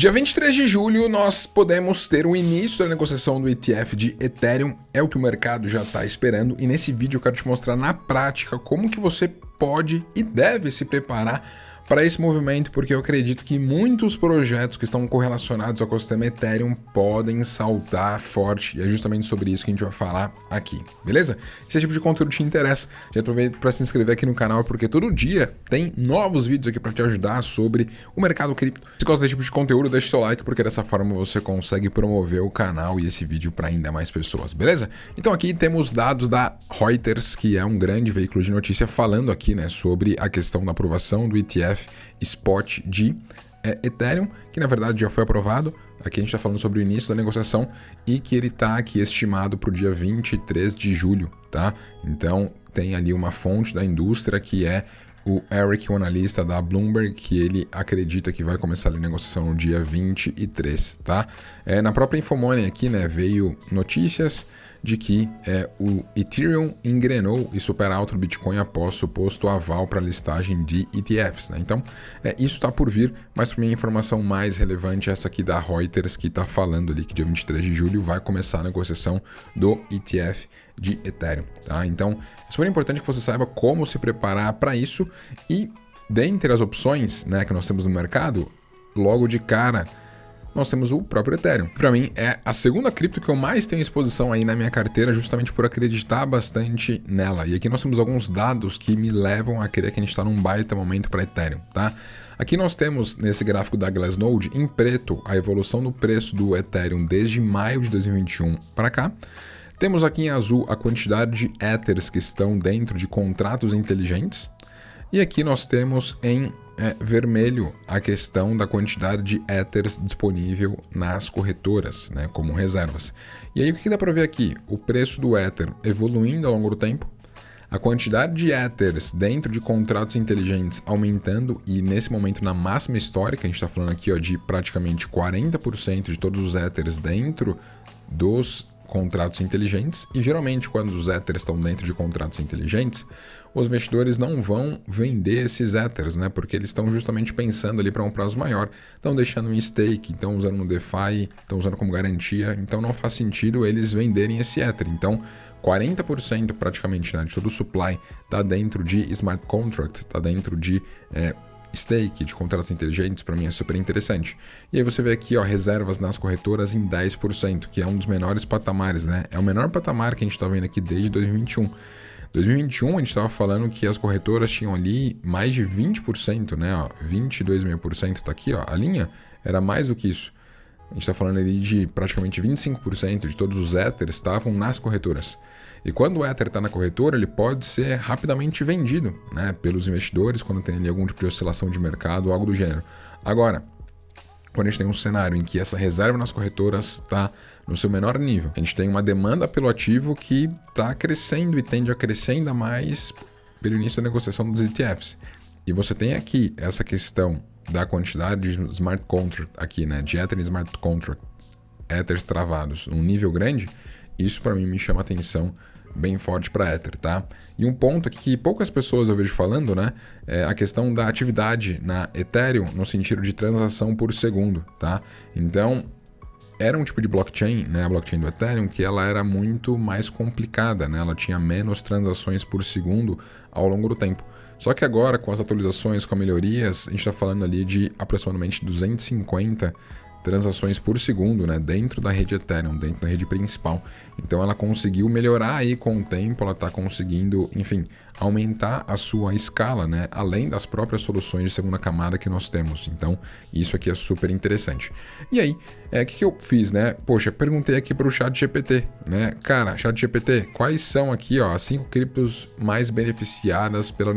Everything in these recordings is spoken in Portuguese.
Dia 23 de julho nós podemos ter o início da negociação do ETF de Ethereum, é o que o mercado já está esperando, e nesse vídeo eu quero te mostrar na prática como que você pode e deve se preparar para esse movimento, porque eu acredito que muitos projetos que estão correlacionados ao ecossistema Ethereum podem saltar forte, e é justamente sobre isso que a gente vai falar aqui, beleza? Se esse tipo de conteúdo te interessa, já aproveita para se inscrever aqui no canal, porque todo dia tem novos vídeos aqui para te ajudar sobre o mercado cripto. Se gosta desse tipo de conteúdo, deixa seu like, porque dessa forma você consegue promover o canal e esse vídeo para ainda mais pessoas, beleza? Então aqui temos dados da Reuters, que é um grande veículo de notícia, falando aqui, né, sobre a questão da aprovação do ETF Spot de Ethereum, que na verdade já foi aprovado. Aqui a gente está falando sobre o início da negociação e que ele está aqui estimado para o dia 23 de julho, tá? Então tem ali uma fonte da indústria que é o Eric, o analista da Bloomberg, que ele acredita que vai começar a negociação no dia 23, tá? Na própria Infomoney aqui, né, veio notícias de que o Ethereum engrenou e supera alto do Bitcoin após suposto aval para listagem de ETFs, né? Então, isso está por vir, mas para mim a informação mais relevante é essa aqui da Reuters, que está falando ali que dia 23 de julho vai começar a negociação do ETF de Ethereum, tá? Então, é super importante que você saiba como se preparar para isso e, dentre as opções, né, que nós temos no mercado, logo de cara, nós temos o próprio Ethereum. Para mim, é a segunda cripto que eu mais tenho exposição aí na minha carteira, justamente por acreditar bastante nela. E aqui nós temos alguns dados que me levam a crer que a gente está num baita momento para Ethereum, tá? Aqui nós temos, nesse gráfico da Glassnode, em preto, a evolução do preço do Ethereum desde maio de 2021 para cá. Temos aqui em azul a quantidade de Ethers que estão dentro de contratos inteligentes. E aqui nós temos em vermelho a questão da quantidade de Ethers disponível nas corretoras, né, como reservas. E aí o que dá para ver aqui? O preço do Ether evoluindo ao longo do tempo, a quantidade de Ethers dentro de contratos inteligentes aumentando e nesse momento na máxima histórica, a gente está falando aqui de praticamente 40% de todos os Ethers dentro dos contratos inteligentes, e geralmente quando os Ethers estão dentro de contratos inteligentes, os investidores não vão vender esses Ethers, né? Porque eles estão justamente pensando ali para um prazo maior, estão deixando em stake, estão usando no DeFi, estão usando como garantia, então não faz sentido eles venderem esse Ether. Então 40% praticamente, né, de todo o supply está dentro de smart contract, está dentro de stake, de contratos inteligentes. Para mim é super interessante. E aí você vê aqui, reservas nas corretoras em 10%, que é um dos menores patamares, né? É o menor patamar que a gente está vendo aqui desde 2021. 2021 a gente estava falando que as corretoras tinham ali mais de 20%, né? 22,5% está aqui, a linha era mais do que isso. A gente está falando ali de praticamente 25% de todos os Ethers estavam nas corretoras. E quando o Ether está na corretora, ele pode ser rapidamente vendido, né, pelos investidores quando tem ali algum tipo de oscilação de mercado ou algo do gênero. Agora, quando a gente tem um cenário em que essa reserva nas corretoras está no seu menor nível, a gente tem uma demanda pelo ativo que está crescendo e tende a crescer ainda mais pelo início da negociação dos ETFs. E você tem aqui essa questão da quantidade de smart contract aqui, né, de Ether e smart contract, Ethers travados num nível grande, isso para mim me chama atenção bem forte para Ether, tá? E um ponto aqui que poucas pessoas eu vejo falando, né, é a questão da atividade na Ethereum no sentido de transação por segundo, tá? Então, era um tipo de blockchain, né, a blockchain do Ethereum, que ela era muito mais complicada, né? Ela tinha menos transações por segundo ao longo do tempo. Só que agora, com as atualizações, com as melhorias, a gente está falando ali de aproximadamente 250 transações por segundo, né, dentro da rede Ethereum, dentro da rede principal. Então ela conseguiu melhorar aí com o tempo, ela está conseguindo, enfim, aumentar a sua escala, né, além das próprias soluções de segunda camada que nós temos. Então isso aqui é super interessante. E aí, o que eu fiz, né? Poxa, perguntei aqui para o ChatGPT, né? Cara, ChatGPT, quais são aqui, as 5 criptos mais beneficiadas pelo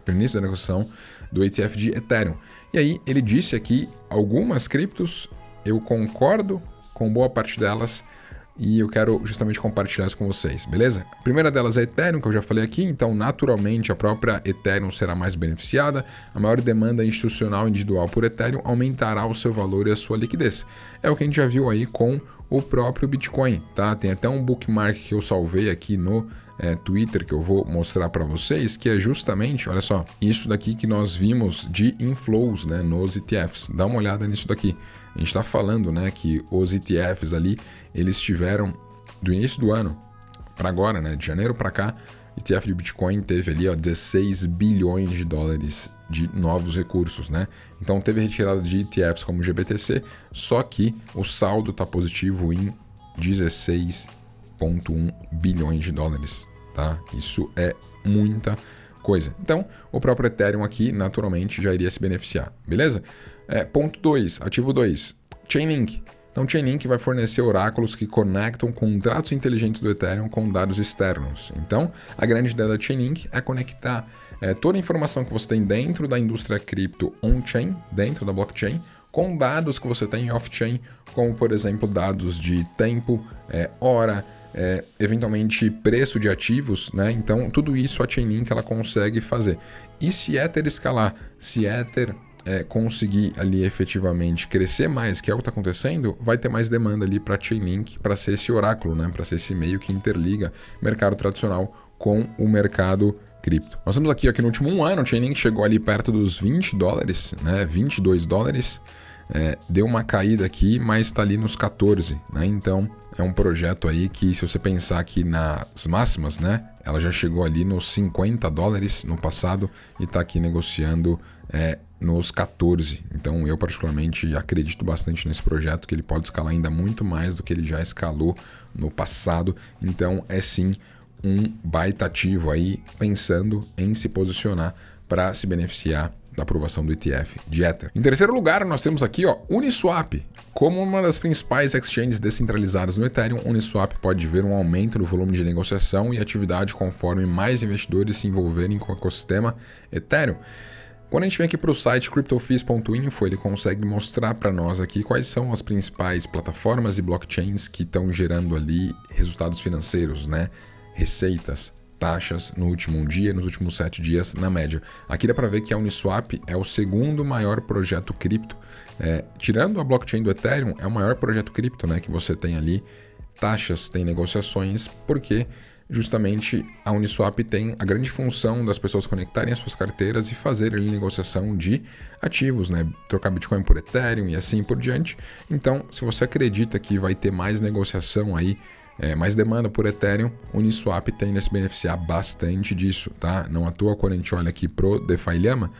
início da negociação do ETF de Ethereum? E aí ele disse aqui algumas criptos. Eu concordo com boa parte delas e eu quero justamente compartilhar isso com vocês, beleza? A primeira delas é Ethereum, que eu já falei aqui, então naturalmente a própria Ethereum será mais beneficiada. A maior demanda institucional individual por Ethereum aumentará o seu valor e a sua liquidez. É o que a gente já viu aí com o próprio Bitcoin, tá? Tem até um bookmark que eu salvei aqui no Twitter que eu vou mostrar para vocês, que é justamente, olha só, isso daqui que nós vimos de inflows, né, nos ETFs. Dá uma olhada nisso daqui. A gente está falando, né, que os ETFs ali, eles tiveram do início do ano para agora, né, de janeiro para cá, ETF de Bitcoin teve ali 16 bilhões de dólares de novos recursos, né? Então teve retirada de ETFs como o GBTC, só que o saldo está positivo em 16,1 bilhões de dólares, tá? Isso é muita coisa. Então, o próprio Ethereum aqui, naturalmente, já iria se beneficiar, beleza? Ponto 2, ativo 2, Chainlink. Então, Chainlink vai fornecer oráculos que conectam contratos inteligentes do Ethereum com dados externos. Então, a grande ideia da Chainlink é conectar toda a informação que você tem dentro da indústria cripto on-chain, dentro da blockchain, com dados que você tem off-chain, como, por exemplo, dados de tempo, hora, eventualmente preço de ativos, né? Então, tudo isso a Chainlink ela consegue fazer. E se Ether escalar, se Ether conseguir ali efetivamente crescer mais, que é o que está acontecendo, vai ter mais demanda ali para Chainlink, para ser esse oráculo, né? Para ser esse meio que interliga mercado tradicional com o mercado cripto. Nós temos aqui no último 1 ano, o Chainlink chegou ali perto dos 20 dólares, né? 22 dólares. Deu uma caída aqui, mas está ali nos 14, né? Então é um projeto aí que, se você pensar aqui nas máximas, né? Ela já chegou ali nos 50 dólares no passado e está aqui negociando nos 14. Então eu particularmente acredito bastante nesse projeto, que ele pode escalar ainda muito mais do que ele já escalou no passado. Então é sim um baita ativo aí, pensando em se posicionar para se beneficiar da aprovação do ETF de Ether. Em terceiro lugar, nós temos aqui Uniswap. Como uma das principais exchanges descentralizadas no Ethereum, Uniswap pode ver um aumento no volume de negociação e atividade conforme mais investidores se envolverem com o ecossistema Ethereum. Quando a gente vem aqui para o site cryptofees.info, ele consegue mostrar para nós aqui quais são as principais plataformas e blockchains que estão gerando ali resultados financeiros, né? Receitas, taxas no último dia, nos últimos 7 dias, na média. Aqui dá para ver que a Uniswap é o segundo maior projeto cripto. Tirando a blockchain do Ethereum, é o maior projeto cripto, né? Que você tem ali taxas, tem negociações, porque justamente a Uniswap tem a grande função das pessoas conectarem as suas carteiras e fazer ali negociação de ativos, né? Trocar Bitcoin por Ethereum e assim por diante. Então, se você acredita que vai ter mais negociação aí, mais demanda por Ethereum, Uniswap tende a se beneficiar bastante disso, tá? Não à toa, quando a gente olha aqui pro DeFi Llama,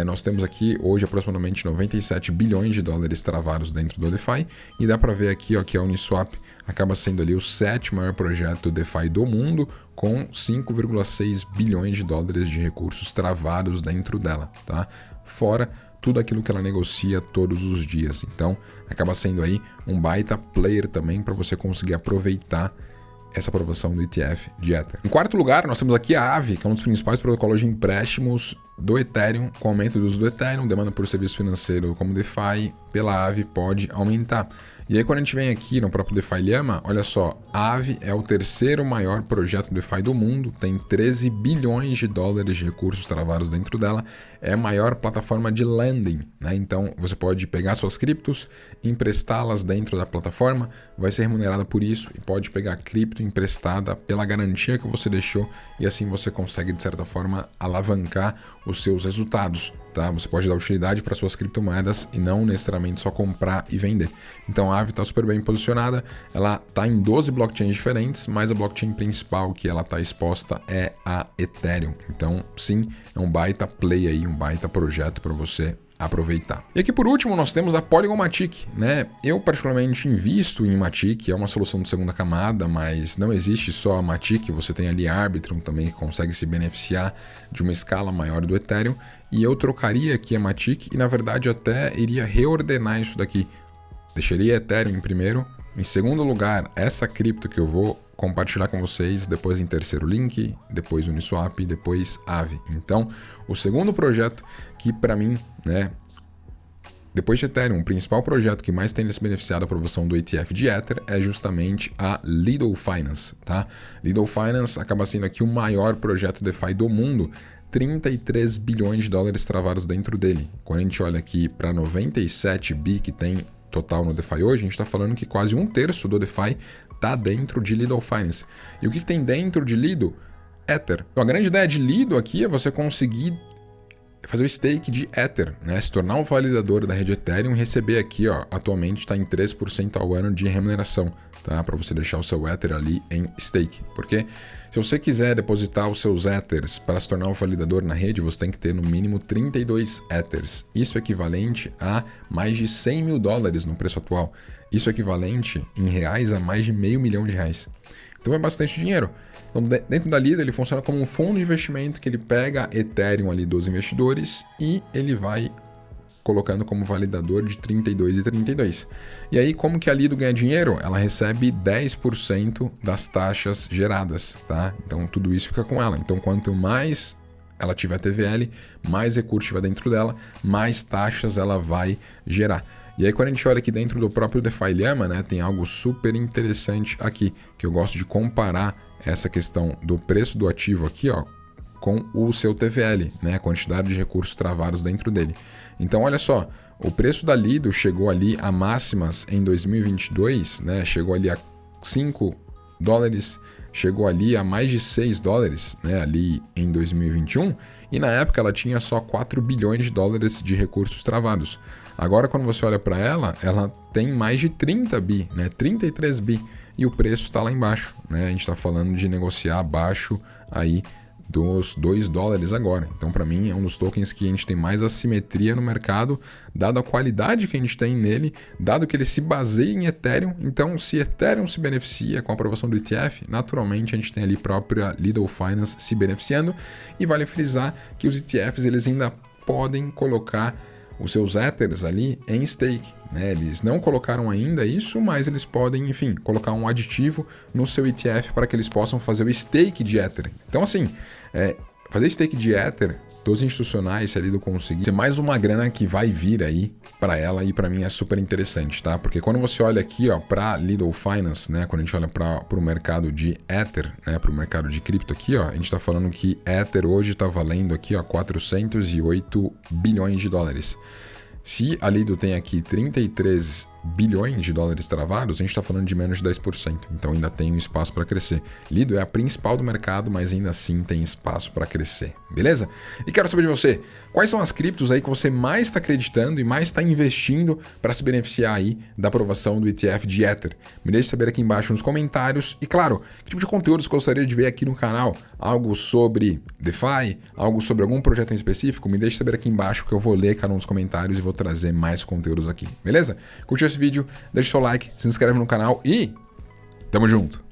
nós temos aqui hoje aproximadamente 97 bilhões de dólares travados dentro do DeFi, e dá para ver aqui que a Uniswap acaba sendo ali o 7º maior projeto DeFi do mundo, com 5,6 bilhões de dólares de recursos travados dentro dela, tá? Fora tudo aquilo que ela negocia todos os dias. Então, acaba sendo aí um baita player também para você conseguir aproveitar essa aprovação do ETF de Ether. Em quarto lugar, nós temos aqui a Aave, que é um dos principais protocolos de empréstimos do Ethereum. Com o aumento do uso do Ethereum, demanda por serviço financeiro como DeFi pela Aave pode aumentar. E aí, quando a gente vem aqui no próprio DeFi Llama, olha só, a Aave é o 3º maior projeto DeFi do mundo, tem 13 bilhões de dólares de recursos travados dentro dela, é a maior plataforma de lending, né? Então, você pode pegar suas criptos, emprestá-las dentro da plataforma, vai ser remunerada por isso, e pode pegar cripto emprestada pela garantia que você deixou, e assim você consegue, de certa forma, alavancar os seus resultados. Tá? Você pode dar utilidade para suas criptomoedas e não necessariamente só comprar e vender. Então a Aave está super bem posicionada, ela está em 12 blockchains diferentes, mas a blockchain principal que ela está exposta é a Ethereum. Então sim, é um baita play aí, um baita projeto para você aproveitar. E aqui por último nós temos a Polygon Matic, né? Eu particularmente invisto em Matic, é uma solução de segunda camada, mas não existe só a Matic, você tem ali a Arbitrum também que consegue se beneficiar de uma escala maior do Ethereum, e eu trocaria aqui a Matic e na verdade até iria reordenar isso daqui. Deixaria Ethereum em primeiro, em segundo lugar essa cripto que eu vou compartilhar com vocês, depois em terceiro Link, depois Uniswap, depois Aave. Então, o segundo projeto que para mim, né, depois de Ethereum, o principal projeto que mais tem se beneficiado da aprovação do ETF de Ether é justamente a Lido Finance, tá? Lido Finance acaba sendo aqui o maior projeto DeFi do mundo, 33 bilhões de dólares travados dentro dele. Quando a gente olha aqui para 97 bi que tem total no DeFi hoje, a gente está falando que quase 1/3 do DeFi está dentro de Lido Finance. E o que tem dentro de Lido? Ether. Então, a grande ideia de Lido aqui é você conseguir fazer o stake de Ether, né? Se tornar um validador da rede Ethereum e receber aqui, ó, atualmente está em 3% ao ano de remuneração, tá? Para você deixar o seu Ether ali em stake. Porque se você quiser depositar os seus Ethers para se tornar um validador na rede, você tem que ter no mínimo 32 Ethers. Isso é equivalente a mais de 100 mil dólares no preço atual. Isso é equivalente em reais a mais de R$500 mil. Então é bastante dinheiro. Então, dentro da Lido, ele funciona como um fundo de investimento que ele pega Ethereum ali dos investidores e ele vai colocando como validador de 32 e 32. E aí, como que a Lido ganha dinheiro? Ela recebe 10% das taxas geradas, tá? Então, tudo isso fica com ela. Então, quanto mais ela tiver TVL, mais recurso tiver dentro dela, mais taxas ela vai gerar. E aí, quando a gente olha aqui dentro do próprio DeFi Llama, né, tem algo super interessante aqui, que eu gosto de comparar essa questão do preço do ativo aqui, ó, com o seu TVL, né, a quantidade de recursos travados dentro dele. Então, olha só, o preço da Lido chegou ali a máximas em 2022, né, chegou ali a 5 dólares, chegou ali a mais de 6 dólares, né, ali em 2021, e na época ela tinha só 4 bilhões de dólares de recursos travados. Agora, quando você olha para ela, ela tem mais de 30 bi, né? 33 bi, e o preço está lá embaixo, né? A gente está falando de negociar abaixo aí dos 2 dólares agora. Então, para mim, é um dos tokens que a gente tem mais assimetria no mercado, dado a qualidade que a gente tem nele, dado que ele se baseia em Ethereum. Então, se Ethereum se beneficia com a aprovação do ETF, naturalmente a gente tem ali a própria Lido Finance se beneficiando. E vale frisar que os ETFs eles ainda podem colocar os seus Ethers ali em stake, né? Eles não colocaram ainda isso, mas eles podem, enfim, colocar um aditivo no seu ETF para que eles possam fazer o stake de Ether. Então, assim, fazer stake de Ether dos institucionais, se a Lido conseguir, ser mais uma grana que vai vir aí para ela e para mim é super interessante, tá? Porque quando você olha aqui, ó, para Lido Finance, né, quando a gente olha para o mercado de Ether, né, para o mercado de cripto aqui, ó, a gente está falando que Ether hoje está valendo aqui, ó, 408 bilhões de dólares. Se a Lido tem aqui 33 bilhões de dólares travados, a gente está falando de menos de 10%. Então ainda tem um espaço para crescer. Lido é a principal do mercado, mas ainda assim tem espaço para crescer. Beleza? E quero saber de você, quais são as criptos aí que você mais está acreditando e mais está investindo para se beneficiar aí da aprovação do ETF de Ether? Me deixe saber aqui embaixo nos comentários. E claro, que tipo de conteúdo você gostaria de ver aqui no canal? Algo sobre DeFi? Algo sobre algum projeto em específico? Me deixe saber aqui embaixo que eu vou ler cada um dos comentários e vou trazer mais conteúdos aqui. Beleza? Curtiu esse vídeo? Deixa o seu like, se inscreve no canal e tamo junto!